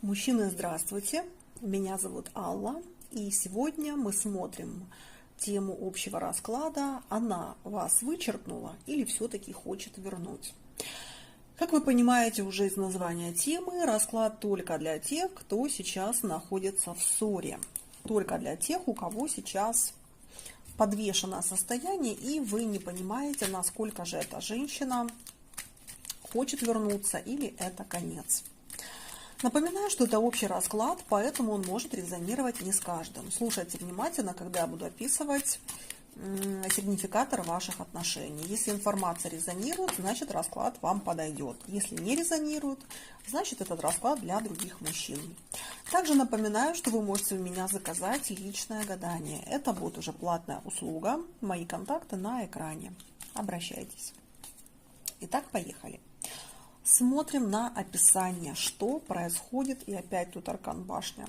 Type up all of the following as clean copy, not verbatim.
Мужчины, здравствуйте! Меня зовут Алла, и сегодня мы смотрим тему общего расклада «Она вас вычеркнула или все-таки хочет вернуть?». Как вы понимаете уже из названия темы, расклад только для тех, кто сейчас находится в ссоре. Только для тех, у кого сейчас подвешенное состояние, и вы не понимаете, насколько же эта женщина хочет вернуться или это конец. Напоминаю, что это общий расклад, поэтому он может резонировать не с каждым. Слушайте внимательно, когда я буду описывать сигнификатор ваших отношений. Если информация резонирует, значит расклад вам подойдет. Если не резонирует, значит этот расклад для других мужчин. Также напоминаю, что вы можете у меня заказать личное гадание. Это будет уже платная услуга. Мои контакты на экране. Обращайтесь. Итак, поехали. Смотрим на описание, что происходит, и опять тут аркан башня,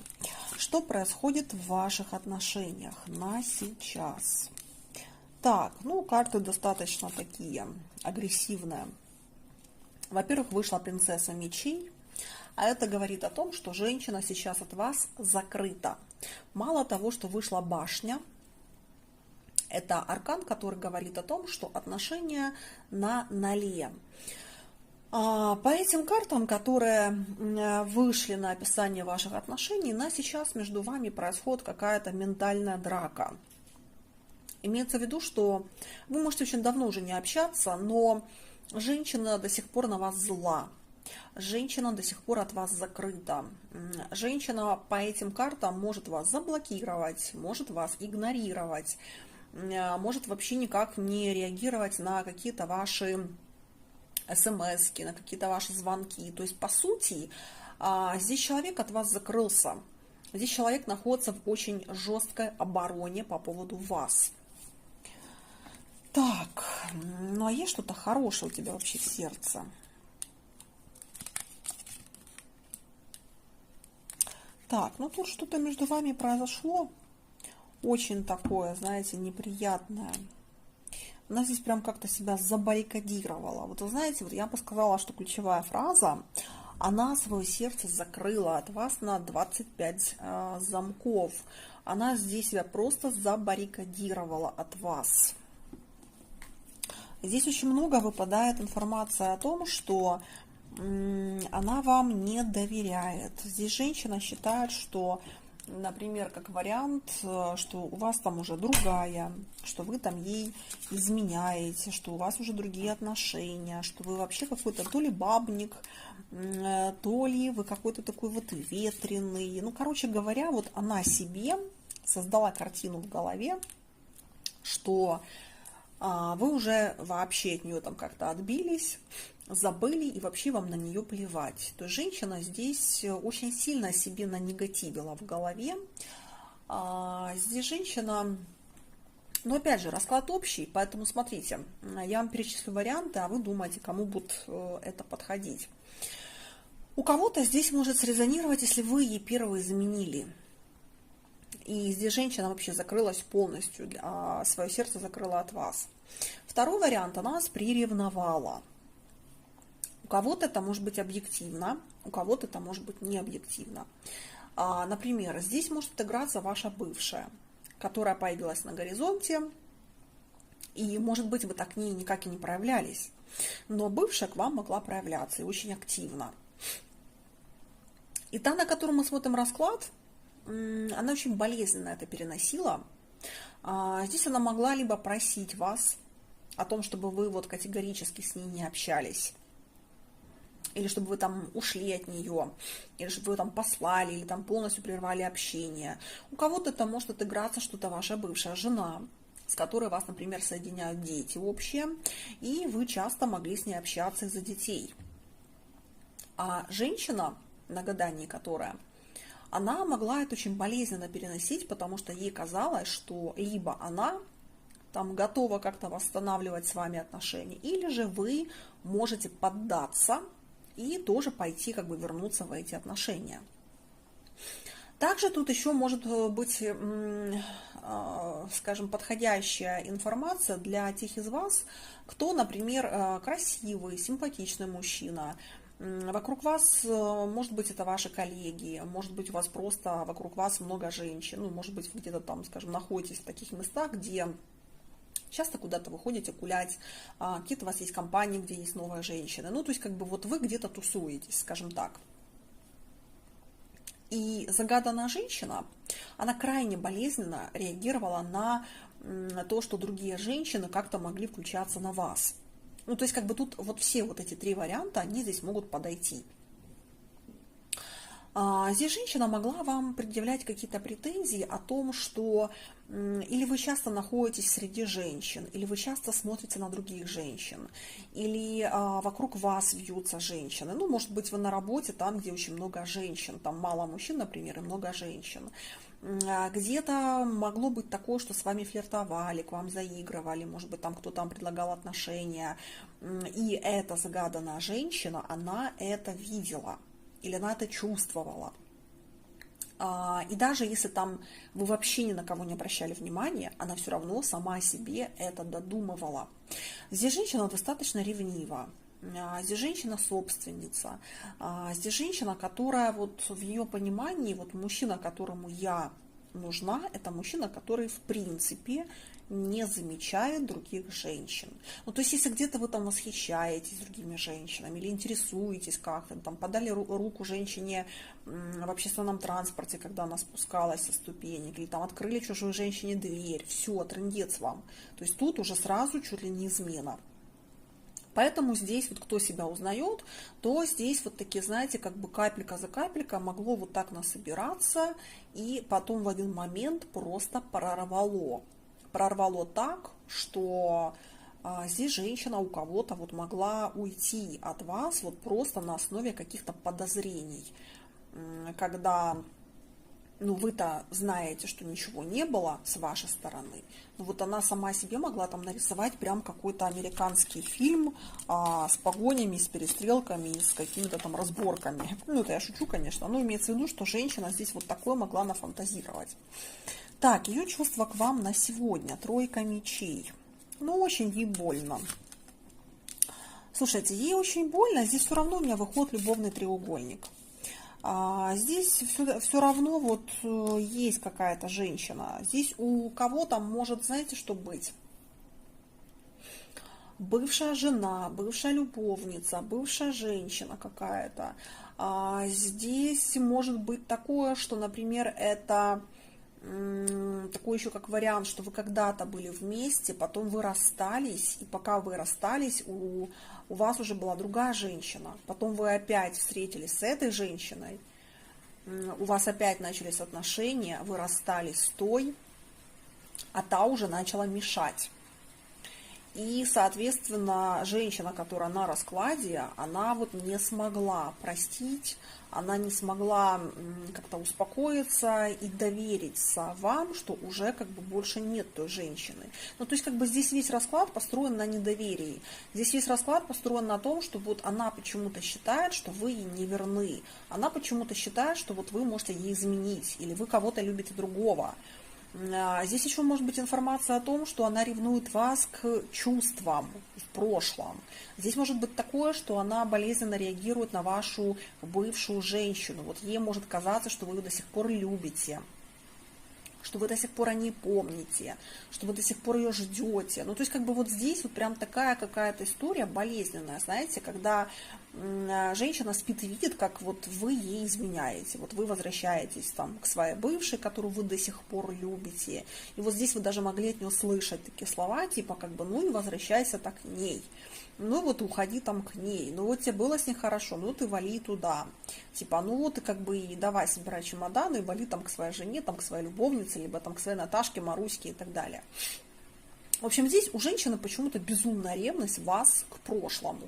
что происходит в ваших отношениях на сейчас. Так, карты достаточно такие агрессивные. Во-первых, вышла принцесса мечей, а это говорит о том, что женщина сейчас от вас закрыта. Мало того, что вышла башня, это аркан, который говорит о том, что отношения на ноле. По этим картам, которые вышли на описание ваших отношений, сейчас между вами происходит какая-то ментальная драка. Имеется в виду, что вы можете очень давно уже не общаться, но женщина до сих пор на вас зла. Женщина до сих пор от вас закрыта. Женщина по этим картам может вас заблокировать, может вас игнорировать, может вообще никак не реагировать на какие-то ваши смс-ки, на какие-то ваши звонки. То есть, по сути, здесь человек от вас закрылся. Здесь человек находится в очень жесткой обороне по поводу вас. Так, а есть что-то хорошее у тебя вообще в сердце? Так, тут что-то между вами произошло. Очень такое, знаете, неприятное. Она здесь прям как-то себя забаррикадировала. Вот вы знаете, я бы сказала, что ключевая фраза, она свое сердце закрыла от вас на 25 замков. Она здесь себя просто забаррикадировала от вас. Здесь очень много выпадает информация о том, что она вам не доверяет. Здесь женщина считает, что, например, как вариант, что у вас там уже другая, что вы там ей изменяете, что у вас уже другие отношения, что вы вообще какой-то то ли бабник, то ли вы какой-то такой вот ветреный. Короче говоря, вот она себе создала картину в голове, что вы уже вообще от нее там как-то отбились, забыли, и вообще вам на нее плевать. То есть женщина здесь очень сильно себе нанегативила в голове. Здесь женщина, опять же, расклад общий, поэтому смотрите, я вам перечислю варианты, а вы думаете, кому будет это подходить. У кого-то здесь может срезонировать, если вы ей первые заменили. И здесь женщина вообще закрылась полностью, свое сердце закрыла от вас. Второй вариант, она вас приревновала. У кого-то это может быть объективно, у кого-то это может быть не объективно. Например, здесь может отыграться ваша бывшая, которая появилась на горизонте, и, может быть, вы так к ней никак и не проявлялись, но бывшая к вам могла проявляться и очень активно. И та, на которую мы смотрим расклад, она очень болезненно это переносила. Здесь она могла либо просить вас о том, чтобы вы вот категорически с ней не общались, или чтобы вы там ушли от нее, или чтобы вы там послали, или там полностью прервали общение. У кого-то это может отыграться что-то ваша бывшая жена, с которой вас, например, соединяют дети общие, и вы часто могли с ней общаться из-за детей. А женщина, на гадании которая, она могла это очень болезненно переносить, потому что ей казалось, что либо она там готова как-то восстанавливать с вами отношения, или же вы можете поддаться и тоже пойти вернуться в эти отношения. Также тут еще может быть, скажем, подходящая информация для тех из вас, кто, например, красивый, симпатичный мужчина, Вокруг вас, может быть, это ваши коллеги, может быть, у вас просто вокруг вас много женщин, ну, может быть, вы где-то там, скажем, находитесь в таких местах, где часто куда-то вы ходите гулять, какие-то у вас есть компании, где есть новые женщины, ну, то есть, как бы, вот вы где-то тусуетесь, скажем так. И загаданная женщина, она крайне болезненно реагировала на то, что другие женщины как-то могли включаться на вас. Ну, то есть, как бы тут вот все вот эти три варианта, они здесь могут подойти. Здесь женщина могла вам предъявлять какие-то претензии о том, что или вы часто находитесь среди женщин, или вы часто смотрите на других женщин, или вокруг вас вьются женщины. Ну, может быть, вы на работе там, где очень много женщин, там мало мужчин, например, и много женщин. Где-то могло быть такое, что с вами флиртовали, к вам заигрывали, может быть, там кто-то вам предлагал отношения, и эта загаданная женщина, она это видела, или она это чувствовала. И даже если там вы вообще ни на кого не обращали внимания, она все равно сама о себе это додумывала. Здесь женщина достаточно ревнива. Здесь женщина-собственница. Здесь женщина, которая вот в ее понимании, вот мужчина, которому я нужна, это мужчина, который в принципе не замечает других женщин. Ну, то есть, если где-то вы там восхищаетесь другими женщинами или интересуетесь как-то, там, подали руку женщине в общественном транспорте, когда она спускалась со ступенек, или там открыли чужой женщине дверь, все, трындец вам. То есть, тут уже сразу чуть ли не измена. Поэтому здесь вот кто себя узнает, то здесь вот такие, знаете, как бы капелька за капелькой могло вот так насобираться, и потом в один момент просто прорвало. Прорвало так, что здесь женщина у кого-то вот могла уйти от вас вот просто на основе каких-то подозрений, когда... Ну, вы-то знаете, что ничего не было с вашей стороны. Но вот она сама себе могла там нарисовать прям какой-то американский фильм с погонями, с перестрелками, с какими-то там разборками. Ну, это я шучу, конечно. Но имеется в виду, что женщина здесь вот такое могла нафантазировать. Так, ее чувства к вам на сегодня. Тройка мечей. Ну, очень ей больно. Слушайте, ей очень больно. Здесь все равно у меня выходит любовный треугольник. Здесь все равно вот есть какая-то женщина. Здесь у кого-то может, знаете, что быть? Бывшая жена, бывшая любовница, бывшая женщина какая-то. Здесь может быть такое, что, например, это такой еще как вариант, что вы когда-то были вместе, потом вы расстались, и пока вы расстались, у вас уже была другая женщина. Потом вы опять встретились с этой женщиной, у вас опять начались отношения, вы расстались с той, а та уже начала мешать. И, соответственно, женщина, которая на раскладе, она вот не смогла простить, она не смогла как-то успокоиться и довериться вам, что уже как бы больше нет той женщины. Ну, то есть как бы здесь весь расклад построен на недоверии. Здесь весь расклад построен на том, что вот она почему-то считает, что вы ей не верны. Она почему-то считает, что вот вы можете ей изменить, или вы кого-то любите другого. Здесь еще может быть информация о том, что она ревнует вас к чувствам в прошлом. Здесь может быть такое, что она болезненно реагирует на вашу бывшую женщину. Вот ей может казаться, что вы ее до сих пор любите, что вы до сих пор о ней помните, что вы до сих пор ее ждете. Ну, то есть, как бы вот здесь вот прям такая какая-то история болезненная, знаете, когда женщина спит и видит, как вот вы ей изменяете. Вот вы возвращаетесь там к своей бывшей, которую вы до сих пор любите. И вот здесь вы даже могли от нее слышать такие слова, типа как бы, ну и возвращайся так к ней. Ну вот уходи там к ней, ну вот тебе было с ней хорошо, ну ты вали туда. Типа, ну вот и как бы и давай собирай чемоданы и вали там к своей жене, там к своей любовнице, либо там к своей Наташке, Маруське и так далее. В общем, здесь у женщины почему-то безумная ревность вас к прошлому.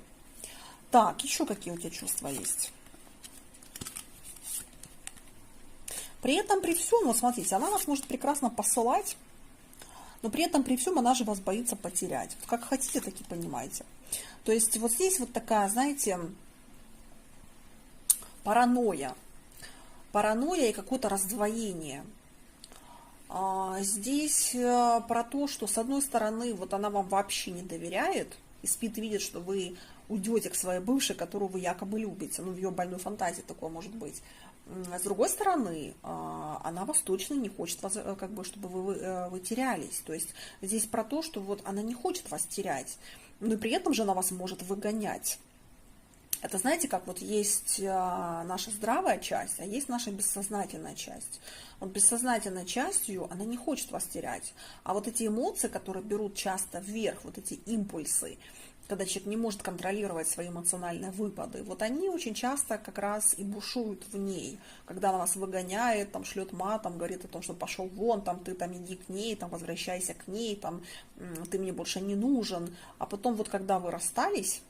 Так, еще какие у тебя чувства есть? При этом, при всем, вот смотрите, она вас может прекрасно посылать, но при этом, при всем, она же вас боится потерять. Вот как хотите, так и понимаете. То есть вот здесь вот такая, знаете, паранойя. Паранойя и какое-то раздвоение. Здесь про то, что с одной стороны, вот она вам вообще не доверяет, и спит и видит, что вы уйдете к своей бывшей, которую вы якобы любите. Ну, в ее больной фантазии такое может быть. С другой стороны, она вас точно не хочет, как бы, чтобы вы терялись. То есть здесь про то, что вот она не хочет вас терять, но и при этом же она вас может выгонять. Это, знаете, как вот есть наша здравая часть, а есть наша бессознательная часть. Вот бессознательной частью она не хочет вас терять. А вот эти эмоции, которые берут часто вверх, вот эти импульсы, когда человек не может контролировать свои эмоциональные выпады, вот они очень часто как раз и бушуют в ней. Когда она вас выгоняет, там, шлет матом, говорит о том, что пошел вон, там, ты там иди к ней, там, возвращайся к ней, там, ты мне больше не нужен. А потом вот когда вы расстались,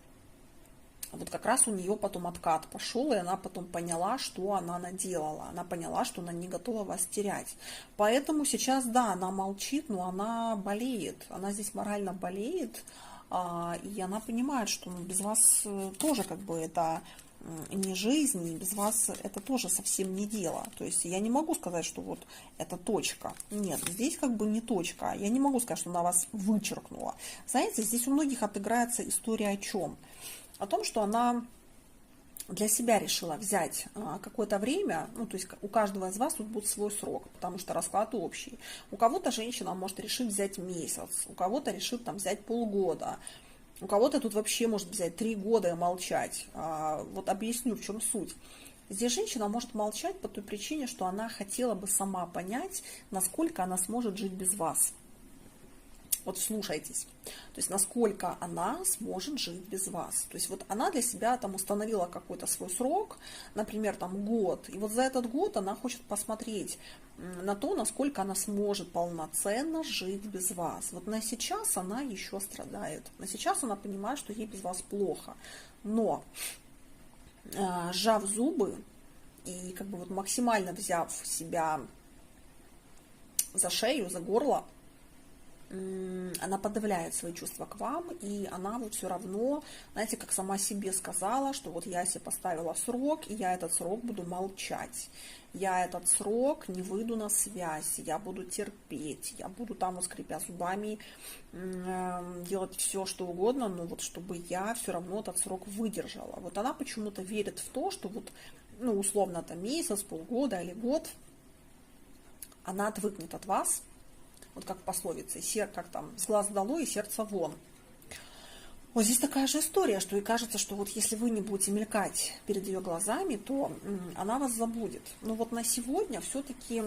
вот как раз у нее потом откат пошел, и она потом поняла, что она наделала. Она поняла, что она не готова вас терять. Поэтому сейчас, да, она молчит, но она болеет. Она здесь морально болеет, и она понимает, что без вас тоже как бы это не жизнь, и без вас это тоже совсем не дело. То есть я не могу сказать, что вот это точка. Нет, здесь как бы не точка. Я не могу сказать, что она вас вычеркнула. Знаете, здесь у многих отыграется история о чем? О том, что она для себя решила взять какое-то время, ну, то есть у каждого из вас тут будет свой срок, потому что расклад общий. У кого-то женщина может решить взять месяц, у кого-то решит там взять полгода, у кого-то тут вообще может взять 3 года и молчать. Вот объясню, в чем суть. Здесь женщина может молчать по той причине, что она хотела бы сама понять, насколько она сможет жить без вас. Вот слушайтесь, то есть насколько она сможет жить без вас. То есть вот она для себя там установила какой-то свой срок, например, там год, и вот за этот год она хочет посмотреть на то, насколько она сможет полноценно жить без вас. Вот на сейчас она еще страдает, на сейчас она понимает, что ей без вас плохо, но сжав зубы и как бы вот максимально взяв себя за шею, за горло, она подавляет свои чувства к вам, и она вот все равно, знаете, как сама себе сказала, что вот я себе поставила срок, и я этот срок буду молчать, я этот срок не выйду на связь, я буду терпеть, я буду там, вот, скрипя зубами, делать все, что угодно, но вот чтобы я все равно этот срок выдержала. Вот она почему-то верит в то, что вот, ну, условно, там месяц, полгода или год она отвыкнет от вас. Вот как в пословице, как там, с глаз долой и сердце вон. Вот здесь такая же история, что ей кажется, что вот если вы не будете мелькать перед ее глазами, то она вас забудет. Но вот на сегодня все-таки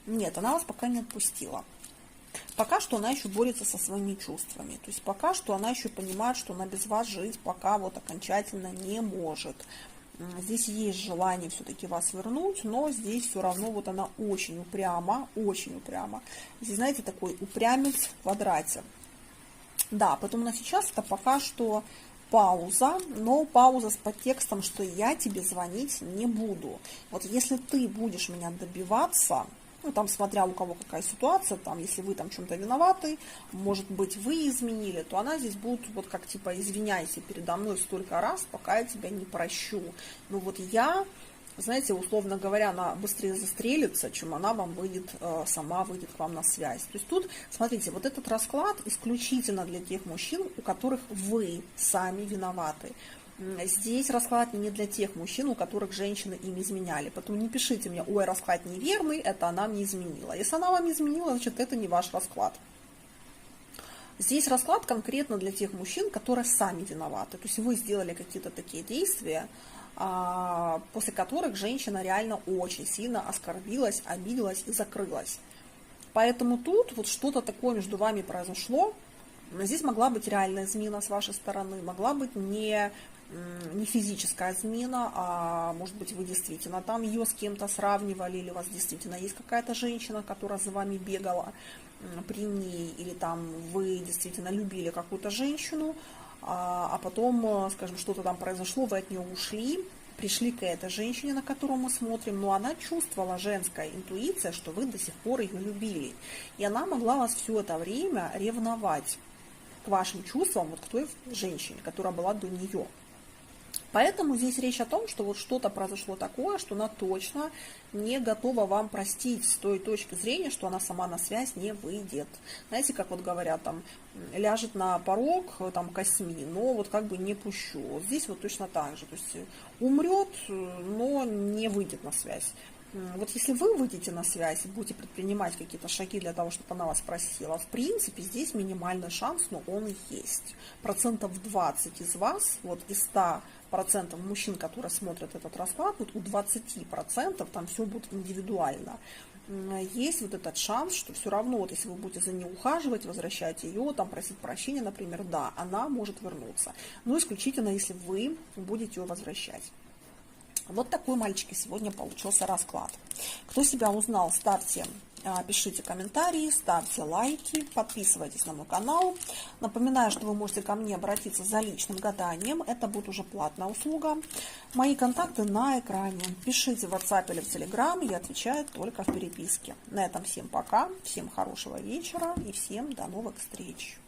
нет, она вас пока не отпустила. Пока что она еще борется со своими чувствами. То есть пока что она еще понимает, что она без вас жить пока вот окончательно не может. Здесь есть желание все-таки вас вернуть, но здесь все равно вот она очень упряма, очень упряма. Здесь, знаете, такой упрямец в квадрате. Да, поэтому на сейчас это пока что пауза, но пауза с подтекстом, что я тебе звонить не буду. Вот если ты будешь меня добиваться, ну, там, смотря у кого какая ситуация, там, если вы там чем-то виноваты, может быть, вы изменили, то она здесь будет вот как типа извиняйся передо мной столько раз, пока я тебя не прощу. Ну вот я, знаете, условно говоря, она быстрее застрелится, чем она вам выйдет, сама выйдет к вам на связь. То есть тут, смотрите, вот этот расклад исключительно для тех мужчин, у которых вы сами виноваты. Здесь расклад не для тех мужчин, у которых женщины им изменяли. Поэтому не пишите мне, ой, расклад неверный, это она мне изменила. Если она вам изменила, значит, это не ваш расклад. Здесь расклад конкретно для тех мужчин, которые сами виноваты. То есть вы сделали какие-то такие действия, после которых женщина реально очень сильно оскорбилась, обиделась и закрылась. Поэтому тут вот что-то такое между вами произошло. Здесь могла быть реальная измена с вашей стороны, могла быть не физическая измена, а может быть вы действительно там ее с кем-то сравнивали, или у вас действительно есть какая-то женщина, которая за вами бегала при ней, или там вы действительно любили какую-то женщину, а потом, скажем, что-то там произошло, вы от нее ушли, пришли к этой женщине, на которую мы смотрим, но она чувствовала, женская интуиция, что вы до сих пор ее любили, и она могла вас все это время ревновать к вашим чувствам, вот к той женщине, которая была до нее. Поэтому здесь речь о том, что вот что-то произошло такое, что она точно не готова вам простить с той точки зрения, что она сама на связь не выйдет. Знаете, как вот говорят, там, ляжет на порог там, косьми, но вот как бы не пущу. Вот здесь вот точно так же. То есть умрет, но не выйдет на связь. Вот если вы выйдете на связь и будете предпринимать какие-то шаги для того, чтобы она вас просила, в принципе, здесь минимальный шанс, но он есть. 20% из вас, вот из 100% мужчин, которые смотрят этот расклад, вот у 20% там все будет индивидуально. Есть вот этот шанс, что все равно, вот если вы будете за ней ухаживать, возвращать ее, там, просить прощения, например, да, она может вернуться. Но исключительно, если вы будете ее возвращать. Вот такой, мальчики, сегодня получился расклад. Кто себя узнал, ставьте, пишите комментарии, ставьте лайки, подписывайтесь на мой канал. Напоминаю, что вы можете ко мне обратиться за личным гаданием. Это будет уже платная услуга. Мои контакты на экране. Пишите в WhatsApp или в Telegram, я отвечаю только в переписке. На этом всем пока, всем хорошего вечера и всем до новых встреч.